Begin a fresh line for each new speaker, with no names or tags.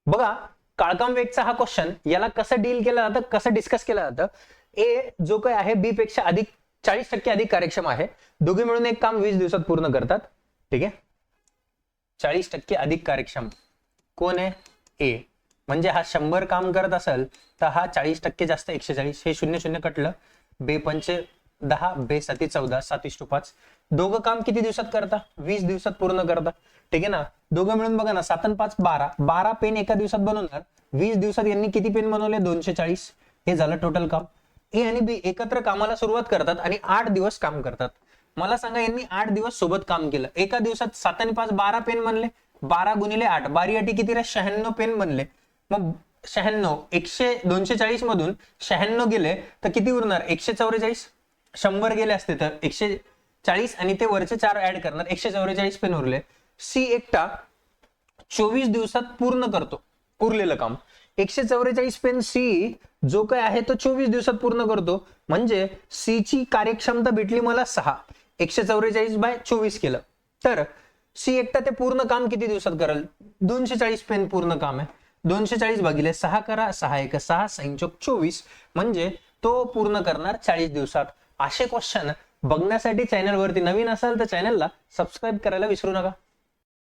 बघा काळकाम वेगचा हा क्वेश्चन, याला कसं डील केलं जातं, कसं डिस्कस केलं जातं. ए जो काही आहे बी पेक्षा अधिक 40% अधिक कार्यक्षम आहे. दोघे मिळून एक काम 20 दिवसात पूर्ण करतात. ठीक आहे, 40% अधिक कार्यक्षम कोण आहे? ए. म्हणजे हा 100 काम करत असेल तर हा 40% जास्त 140. हे 0 0 कटलं, बे 5 10, बे 7 14, 7:5. दोघं काम किती दिवसात करता? 20 दिवसात पूर्ण करता. ठीक आहे ना. दोघं मिळून बघा ना, 7 आणि 5 12, 12 पेन एका दिवसात बनवणार. 20 दिवसात यांनी किती पेन बनवले? 240. हे झालं टोटल काम. ए आणि बी एकत्र कामाला सुरुवात करतात आणि 8 दिवस काम करतात. मला सांगा, यांनी 8 दिवस सोबत काम केलं. एका दिवसात 7 आणि 5 12 पेन बनले. 12 गुणिले 8, 12 किती रे? 96 पेन बनले. मग 96 240 मधून 96 गेले तर किती उरणार? 144. 100 गेले असते तर 140 आणि ते वरचे 4 ऍड करणार, 144 पेन उरले. सी एकटा 24 दिवसात पूर्ण करतो उरलेलं काम. 144 पेन सी जो काय आहे तो 24 दिवसात पूर्ण करतो. म्हणजे सी ची कार्यक्षमता भेटली मला 6. 144/24 केलं तर सी एकटा ते पूर्ण काम किती दिवसात करेल? 240 पेन पूर्ण काम आहे. 240 भागिले 6 करा, 6 1 6, 6 24. म्हणजे तो पूर्ण करणार 40 दिवसात. असे क्वेश्चन बघण्यासाठी चॅनलवरती नवीन असाल तर चॅनलला सबस्क्राईब करायला विसरू नका.